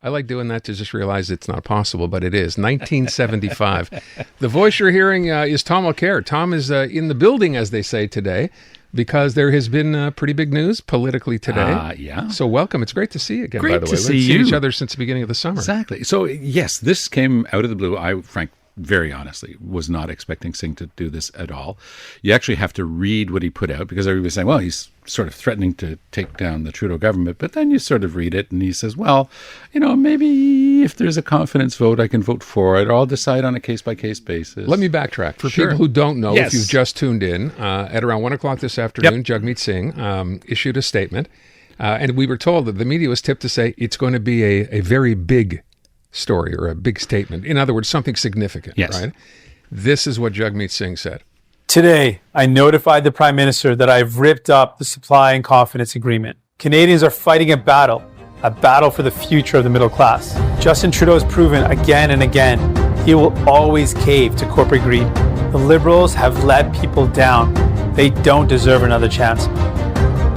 I like doing that to just realize it's not possible, but it is. 1975. The voice you're hearing is Tom Mulcair. Tom is in the building, as they say today, because there has been pretty big news politically today. Yeah. So welcome. It's great to see you again, Great by the way. to see We've you. seen each other since the beginning of the summer. Exactly. So, yes, this came out of the blue. I, very honestly, was not expecting Singh to do this at all. You actually have to read what he put out, because everybody's saying, well, he's sort of threatening to take down the Trudeau government. But then you sort of read it and he says, well, maybe if there's a confidence vote, I can vote for it. Or I'll decide on a case-by-case basis. Let me backtrack. For Sure. people who don't know, Yes. if you've just tuned in, at around 1 o'clock this afternoon, Jagmeet Singh issued a statement. And we were told that the media was tipped to say it's going to be a very big story or a big statement. In other words, something significant, Yes. right? This is what Jagmeet Singh said. Today, I notified the Prime Minister that I've ripped up the supply and confidence agreement. Canadians are fighting a battle for the future of the middle class. Justin Trudeau has proven again and again he will always cave to corporate greed. The Liberals have let people down. They don't deserve another chance.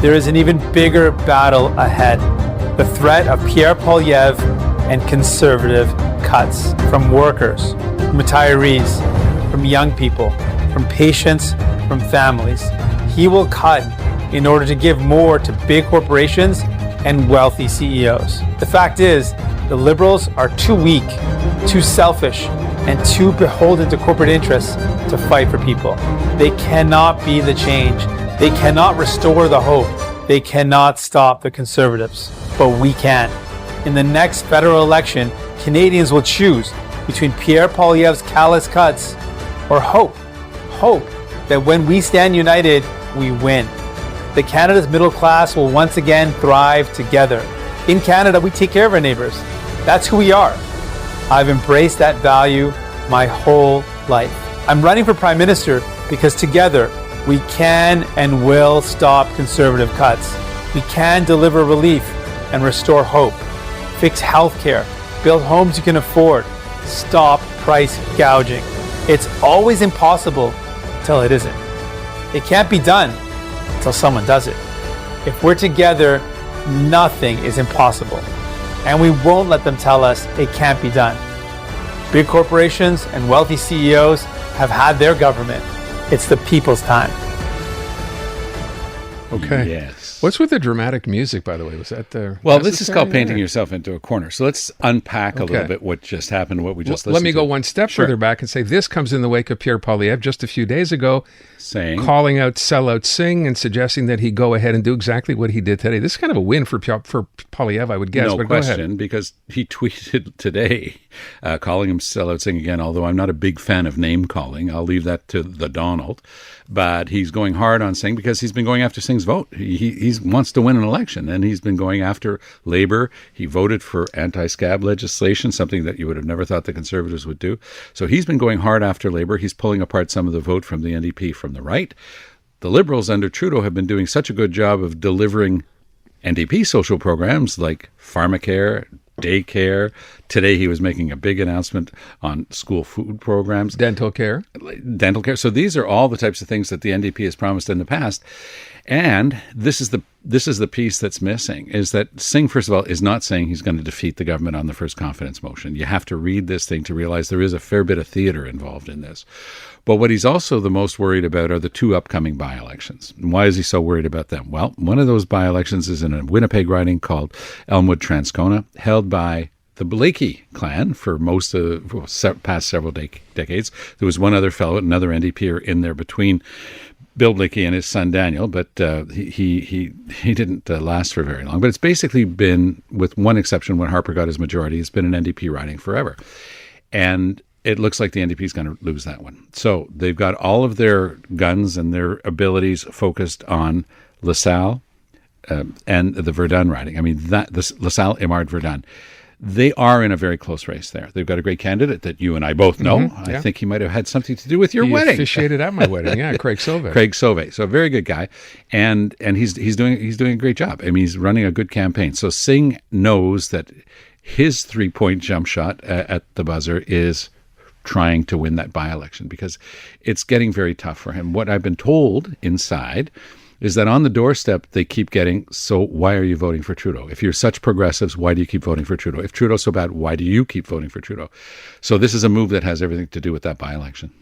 There is an even bigger battle ahead. The threat of Pierre Poilievre and conservative cuts from workers, from retirees, from young people, from patients, from families. He will cut in order to give more to big corporations and wealthy CEOs. The fact is, the Liberals are too weak, too selfish, and too beholden to corporate interests to fight for people. They cannot be the change. They cannot restore the hope. They cannot stop the Conservatives. But we can. In the next federal election, Canadians will choose between Pierre Poilievre's callous cuts or hope that when we stand united, we win. That Canada's middle class will once again thrive together. In Canada, we take care of our neighbors. That's who we are. I've embraced that value my whole life. I'm running for Prime Minister because together we can and will stop conservative cuts. We can deliver relief and restore hope. Fix healthcare, build homes you can afford, stop price gouging. It's always impossible until it isn't. It can't be done until someone does it. If we're together, nothing is impossible. And we won't let them tell us it can't be done. Big corporations and wealthy CEOs have had their government. It's the people's time. Okay. Yes. What's with the dramatic music, by the way? Was that the... Well, this is called painting yourself into a corner. So let's unpack a little bit what just happened, what we just listened to. Let me go one step further back and say this comes in the wake of Pierre Poilievre just a few days ago, calling out sellout Singh and suggesting that he go ahead and do exactly what he did today. This is kind of a win for Poilievre, I would guess. No but question, go ahead. because he tweeted today calling him sellout Singh again, although I'm not a big fan of name calling. I'll leave that to the Donald. But he's going hard on Singh because he's been going after Singh's vote. He wants to win an election, and he's been going after Labour. He voted for anti-scab legislation, something that you would have never thought the Conservatives would do. So he's been going hard after Labour. He's pulling apart some of the vote from the NDP from the right. The Liberals under Trudeau have been doing such a good job of delivering NDP social programs like pharmacare, daycare. Today he was making a big announcement on school food programs. Dental care. So these are all the types of things that the NDP has promised in the past. And this is the piece that's missing, is that Singh, first of all, is not saying he's going to defeat the government on the first confidence motion. You have to read this thing to realize there is a fair bit of theater involved in this. But what he's also the most worried about are the two upcoming by-elections. And why is he so worried about them? Well, one of those by-elections is in a Winnipeg riding called Elmwood-Transcona, held by the Blakey clan for most of past several decades. There was one other fellow, another NDPer in there between Bill Blakey and his son Daniel, but he didn't last for very long. But it's basically been, with one exception when Harper got his majority, it's been an NDP riding forever. And it looks like the NDP is going to lose that one. So they've got all of their guns and their abilities focused on LaSalle and the Verdun riding. I mean, this LaSalle, Imard, Verdun. They are in a very close race there. They've got a great candidate that you and I both know. Mm-hmm, yeah. I think he might have had something to do with your wedding. He officiated at my wedding, yeah, Craig Sauvé. Craig Sauvé. So a very good guy. And he's doing a great job. I mean, he's running a good campaign. So Singh knows that his 3-point jump shot at the buzzer is trying to win that by-election because it's getting very tough for him. What I've been told inside is that on the doorstep, they keep getting, so why are you voting for Trudeau? If you're such progressives, why do you keep voting for Trudeau? If Trudeau's so bad, why do you keep voting for Trudeau? So this is a move that has everything to do with that by-election.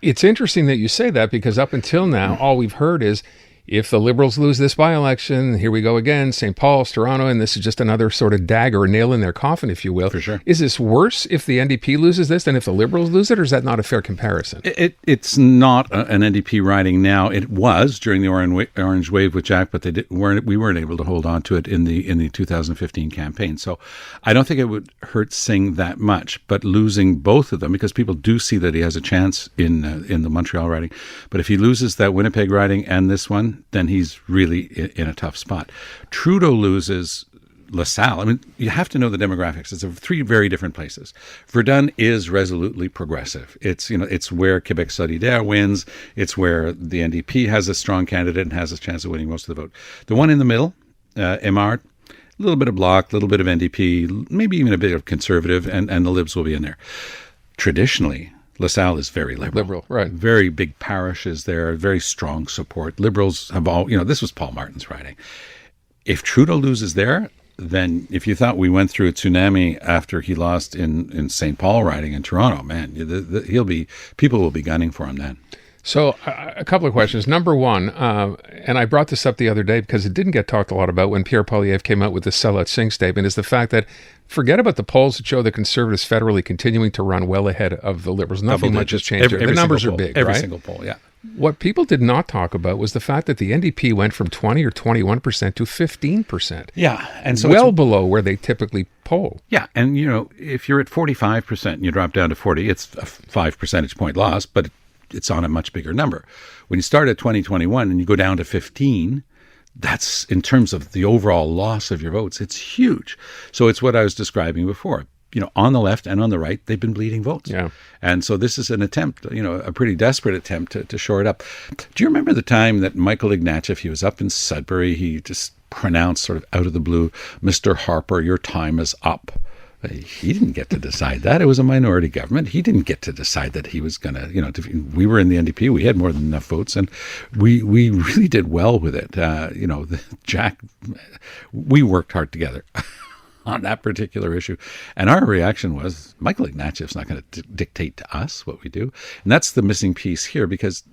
It's interesting that you say that, because up until now, all we've heard is, if the Liberals lose this by-election, here we go again, St. Paul's, Toronto, and this is just another sort of dagger, or nail in their coffin, if you will. For sure. Is this worse if the NDP loses this than if the Liberals lose it, or is that not a fair comparison? It's not an NDP riding now. It was during the Orange Wave with Jack, but we weren't able to hold on to it in the 2015 campaign. So I don't think it would hurt Singh that much, but losing both of them, because people do see that he has a chance in the Montreal riding. But if he loses that Winnipeg riding and this one, then he's really in a tough spot. Trudeau loses LaSalle. I mean, you have to know the demographics. It's three very different places. Verdun is resolutely progressive. It's where Quebec Solidaire wins. It's where the NDP has a strong candidate and has a chance of winning most of the vote. The one in the middle, Émard, a little bit of Bloc, a little bit of NDP, maybe even a bit of Conservative, and the Libs will be in there. Traditionally, LaSalle is very liberal. Right. Very big parishes there, very strong support. Liberals have all, this was Paul Martin's riding. If Trudeau loses there, then if you thought we went through a tsunami after he lost in St. Paul riding in Toronto, man, people will be gunning for him then. So a couple of questions. Number one, and I brought this up the other day because it didn't get talked a lot about when Pierre Poilievre came out with the sellout Singh statement, is the fact that forget about the polls that show the Conservatives federally continuing to run well ahead of the Liberals. Nothing much has changed. The numbers are big, every right? single poll, yeah. What people did not talk about was the fact that the NDP went from 20 or 21% to 15%. Yeah. And so well below where they typically poll. Yeah. And, if you're at 45% and you drop down to 40, it's a 5 percentage point loss, but it's on a much bigger number. When you start at 2021 and you go down to 15, that's, in terms of the overall loss of your votes, it's huge. So it's what I was describing before. On the left and on the right, they've been bleeding votes. Yeah. And so this is an attempt, a pretty desperate attempt to shore it up. Do you remember the time that Michael Ignatieff, he was up in Sudbury, he just pronounced sort of out of the blue, "Mr. Harper, your time is up"? He didn't get to decide that. It was a minority government. He didn't get to decide that he was going to, we were in the NDP. We had more than enough votes, and we really did well with it. Jack, we worked hard together on that particular issue. And our reaction was, Michael Ignatieff's not going to dictate to us what we do. And that's the missing piece here, because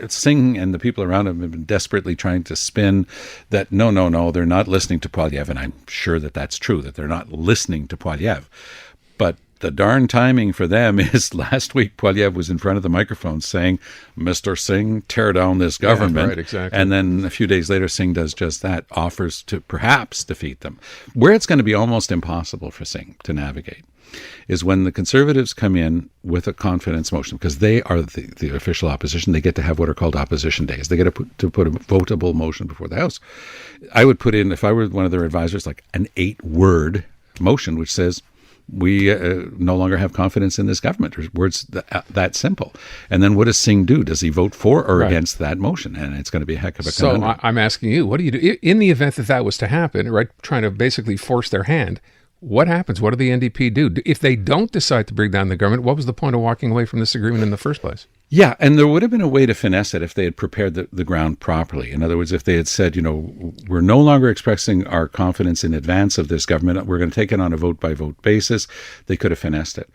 Singh and the people around him have been desperately trying to spin that, no, they're not listening to Poilievre. And I'm sure that that's true, that they're not listening to Poilievre. But the darn timing for them is last week Poilievre was in front of the microphone saying, "Mr. Singh, tear down this government." Yeah, right, exactly. And then a few days later, Singh does just that, offers to perhaps defeat them. Where it's going to be almost impossible for Singh to navigate is when the Conservatives come in with a confidence motion, because they are the official opposition. They get to have what are called opposition days. They get to put a votable motion before the House. I would put in, if I were one of their advisors, like an 8-word motion which says, we no longer have confidence in this government, or words that simple. And then what does Singh do? Does he vote for or against that motion? And it's going to be a heck of a conundrum. So I'm asking you, what do you do in the event that was to happen, right? Trying to basically force their hand. What happens? What do the NDP do? If they don't decide to bring down the government, what was the point of walking away from this agreement in the first place? Yeah, and there would have been a way to finesse it if they had prepared the ground properly. In other words, if they had said, we're no longer expressing our confidence in advance of this government, we're going to take it on a vote-by-vote basis, they could have finessed it.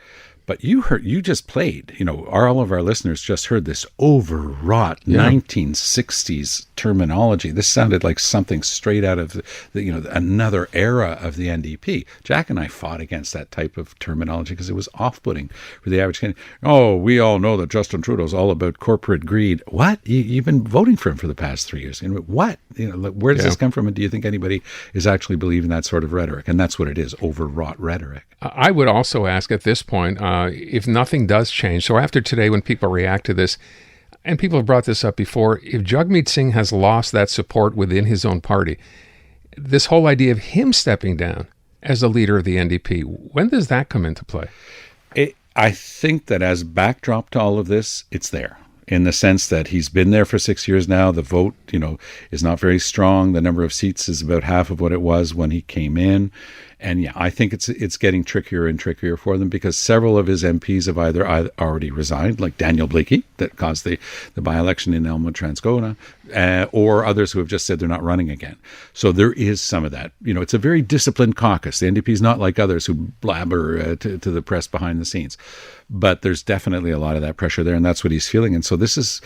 But you just played, all of our listeners just heard this overwrought 1960s terminology. This sounded like something straight out of another era of the NDP. Jack and I fought against that type of terminology because it was off-putting for the average Canadian. Oh, we all know that Justin Trudeau's all about corporate greed. What? You've been voting for him for the past 3 years. What? Where does this come from? And do you think anybody is actually believing that sort of rhetoric? And that's what it is, overwrought rhetoric. I would also ask at this point, if nothing does change, so after today when people react to this, and people have brought this up before, if Jagmeet Singh has lost that support within his own party, this whole idea of him stepping down as the leader of the NDP, when does that come into play? I think that as backdrop to all of this, it's there. In the sense that he's been there for 6 years now. The vote, is not very strong. The number of seats is about half of what it was when he came in. And yeah, I think it's getting trickier and trickier for them because several of his MPs have either already resigned, like Daniel Blakey, that caused the by-election in Elmwood-Transcona, or others who have just said they're not running again. So there is some of that. It's a very disciplined caucus. The NDP is not like others who blabber to the press behind the scenes. But there's definitely a lot of that pressure there, and that's what he's feeling. And so this is,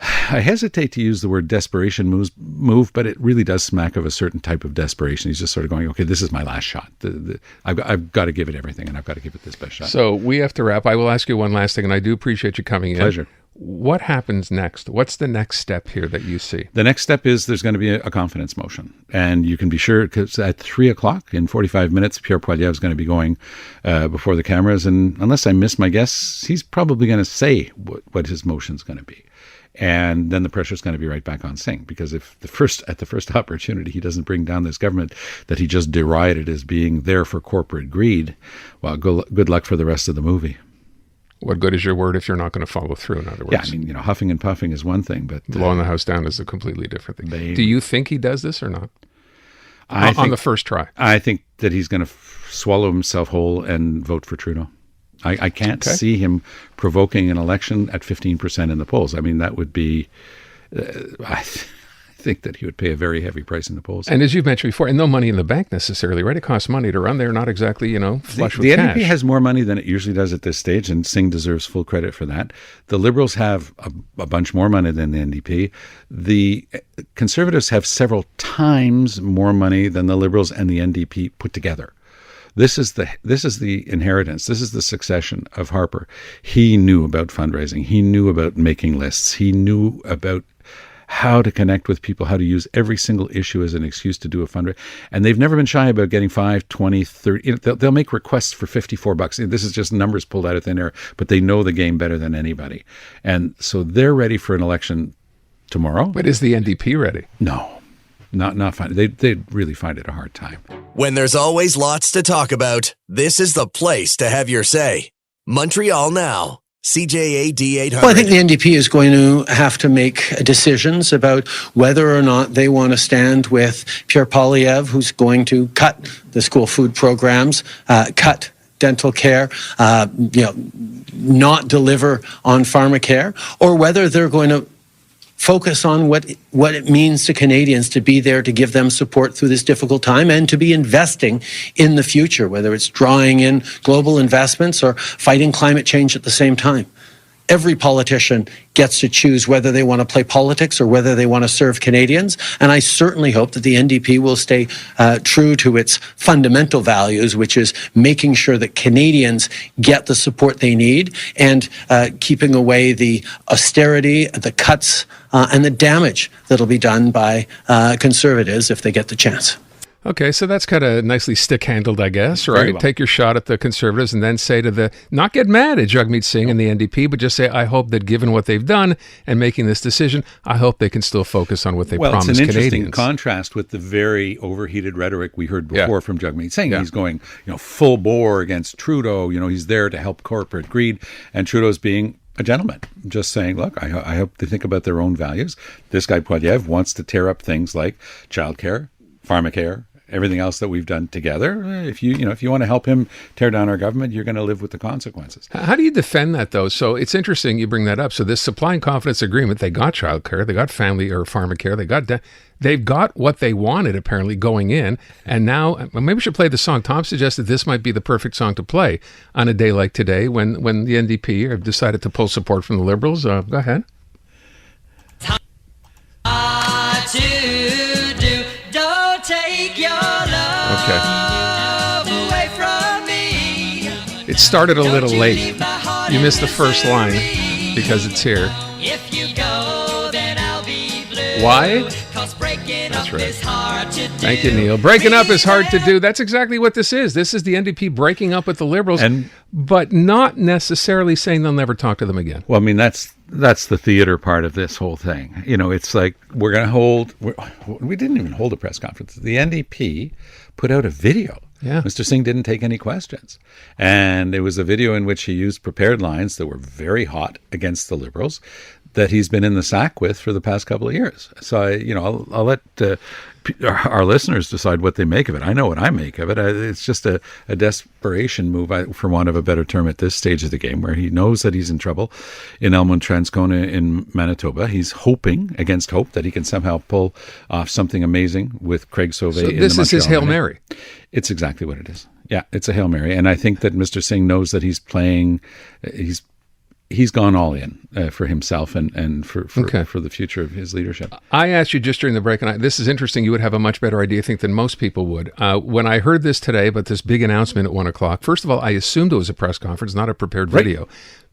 I hesitate to use the word desperation move, but it really does smack of a certain type of desperation. He's just sort of going, okay, this is my last shot. I've got to give it everything, and I've got to give it this best shot. So we have to wrap. I will ask you one last thing, and I do appreciate you coming in. Pleasure. What happens next? What's the next step here that you see? The next step is there's going to be a confidence motion. And you can be sure, because at 3 o'clock in 45 minutes, Pierre Poilievre is going to be going before the cameras. And unless I miss my guess, he's probably going to say what his motion's going to be. And then the pressure's going to be right back on Singh, because if at the first opportunity he doesn't bring down this government that he just derided as being there for corporate greed, well, good luck for the rest of the movie. What good is your word if you're not going to follow through, in other words? Yeah, I mean, huffing and puffing is one thing, but blowing the house down is a completely different thing. Do you think he does this or not? On the first try? I think that he's going to swallow himself whole and vote for Trudeau. I can't see him provoking an election at 15% in the polls. I mean, that would be... I think that he would pay a very heavy price in the polls. And as you've mentioned before, and no money in the bank necessarily, right? It costs money to run. They're not exactly, flush with cash. The NDP has more money than it usually does at this stage, and Singh deserves full credit for that. The Liberals have a bunch more money than the NDP. The Conservatives have several times more money than the Liberals and the NDP put together. This is the inheritance. This is the succession of Harper. He knew about fundraising. He knew about making lists. He knew about how to connect with people, how to use every single issue as an excuse to do a fundraiser. And they've never been shy about getting 5, 20, 30. They'll make requests for $54. This is just numbers pulled out of thin air, but they know the game better than anybody. And so they're ready for an election tomorrow. But is the NDP ready? No. Not fine. They'd really find it a hard time. When there's always lots to talk about, this is the place to have your say. Montreal Now. CJAD 800. Well, I think the NDP is going to have to make decisions about whether or not they want to stand with Pierre Poilievre, who's going to cut the school food programs, cut dental care, not deliver on pharmacare, or whether they're going to focus on what it means to Canadians to be there to give them support through this difficult time and to be investing in the future, whether it's drawing in global investments or fighting climate change at the same time. Every politician gets to choose whether they want to play politics or whether they want to serve Canadians. And I certainly hope that the NDP will stay true to its fundamental values, which is making sure that Canadians get the support they need and keeping away the austerity, the cuts, and the damage that'll be done by Conservatives if they get the chance. Okay, so that's kind of nicely stick-handled, I guess, right? Well. Take your shot at the Conservatives and then say to not get mad at Jagmeet Singh and the NDP, but just say, I hope that given what they've done and making this decision, I hope they can still focus on what they promised Canadians. Well, it's an interesting contrast with the very overheated rhetoric we heard before from Jagmeet Singh. Yeah. He's going, full bore against Trudeau. He's there to help corporate greed, and Trudeau's being a gentleman, just saying, look, I hope they think about their own values. This guy Poilievre wants to tear up things like childcare, pharmacare, everything else that we've done together. If you want to help him tear down our government, you're going to live with the consequences. How do you defend that, though? So it's interesting you bring that up. So this supply and confidence agreement, they got childcare, they got family or pharmacare, they've got what they wanted apparently going in, and now maybe we should play the song. Tom suggested this might be the perfect song to play on a day like today when the NDP have decided to pull support from the Liberals. Go ahead. Away from me. It started a little late. You missed the first line because it's here. If you go, then I'll be blue. Why? That's right. Thank you, Neil. Breaking up is hard to do. That's exactly what this is. This is the NDP breaking up with the Liberals, but not necessarily saying they'll never talk to them again. Well, I mean, that's the theater part of this whole thing. It's like we didn't even hold a press conference. The NDP put out a video. Yeah. Mr. Singh didn't take any questions. And it was a video in which he used prepared lines that were very hot against the Liberals. that he's been in the sack with for the past couple of years. So I'll let our listeners decide what they make of it. I know what I make of it. It's just a desperation move, for want of a better term, at this stage of the game, where he knows that he's in trouble in Elmwood-Transcona in Manitoba. He's hoping against hope that he can somehow pull off something amazing with Craig Sauvé. So in the this is his Montreal Hail Mary. It's exactly what it is. Yeah, it's a Hail Mary. And I think that Mr. Singh knows that he's playing, he's gone all in for himself and for the future of his leadership. I asked you just during the break, and this is interesting. You would have a much better idea, I think, than most people would. When I heard this today about this big announcement at 1 o'clock, first of all, I assumed it was a press conference, not a prepared video.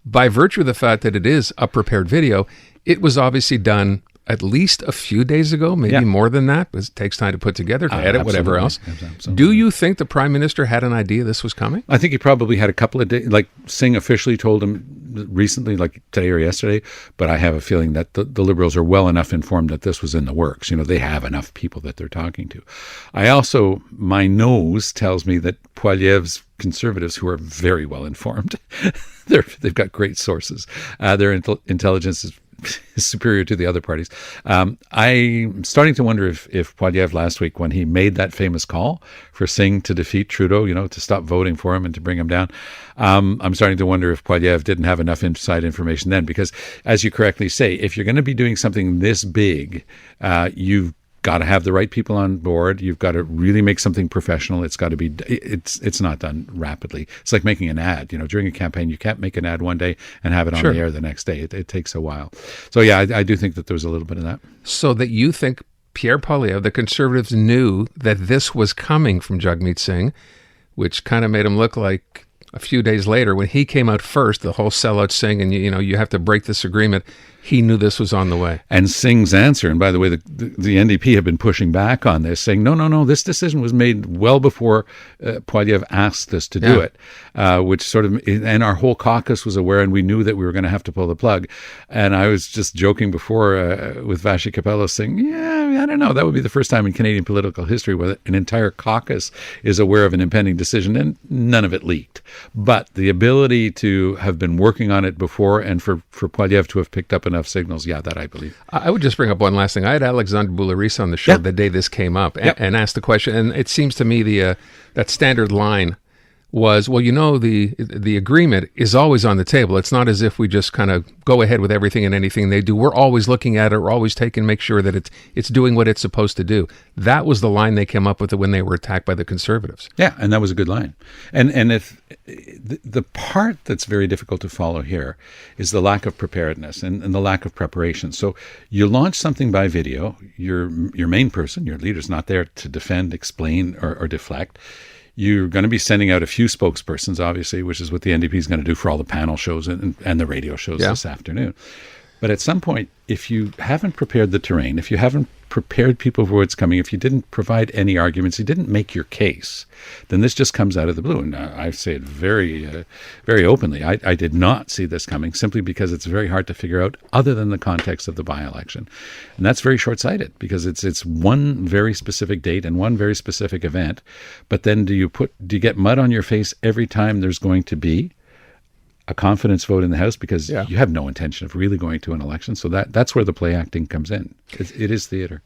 By virtue of the fact that it is a prepared video, it was obviously done at least a few days ago, maybe more than that, because it takes time to put together, to edit, whatever else. Absolutely. Do you think the Prime Minister had an idea this was coming? I think he probably had a couple of days, like Singh officially told him recently, like today or yesterday, but I have a feeling that the Liberals are well enough informed that this was in the works. They have enough people that they're talking to. My nose tells me that Poilievre's Conservatives, who are very well informed, they've got great sources. Their intelligence is superior to the other parties. I'm starting to wonder if Poilievre last week, when he made that famous call for Singh to defeat Trudeau, to stop voting for him and to bring him down, I'm starting to wonder if Poilievre didn't have enough inside information then, because as you correctly say, if you're going to be doing something this big, you've got to have the right people on board. You've got to really make something professional. It's got to be, it's not done rapidly. It's like making an ad, during a campaign, you can't make an ad one day and have it on the air the next day. It takes a while. So yeah, I do think that there was a little bit of that. So that you think Pierre Poilievre, the Conservatives, knew that this was coming from Jagmeet Singh, which kind of made him look like a few days later when he came out first, the whole sellout Singh, and you have to break this agreement. He knew this was on the way. And Singh's answer, and by the way, the NDP have been pushing back on this, saying, no, this decision was made well before Poilievre asked us to do it, which sort of, and our whole caucus was aware, and we knew that we were going to have to pull the plug. And I was just joking before with Vashi Capello saying, I don't know, that would be the first time in Canadian political history where an entire caucus is aware of an impending decision, and none of it leaked. But the ability to have been working on it before, and for Poilievre to have picked up enough signals, that I believe. I would just bring up one last thing. I had Alexandre Boularice on the show the day this came up and asked the question, and it seems to me that standard line was, the agreement is always on the table. It's not as if we just kind of go ahead with everything and anything they do. We're always looking at it. We're always make sure that it's doing what it's supposed to do. That was the line they came up with when they were attacked by the Conservatives. Yeah, and that was a good line. And if the part that's very difficult to follow here is the lack of preparedness and the lack of preparation. So you launch something by video. Your main person, your leader's not there to defend, explain, or deflect. You're going to be sending out a few spokespersons, obviously, which is what the NDP is going to do for all the panel shows and the radio shows this afternoon. But at some point, if you haven't prepared the terrain, if you haven't prepared people for what's coming, if you didn't provide any arguments, you didn't make your case, then this just comes out of the blue. And I say it very, very openly. I did not see this coming, simply because it's very hard to figure out other than the context of the by-election. And that's very short-sighted, because it's one very specific date and one very specific event. But then do you get mud on your face every time there's going to be a confidence vote in the House, because you have no intention of really going to an election. So that's where the play acting comes in. It is theater.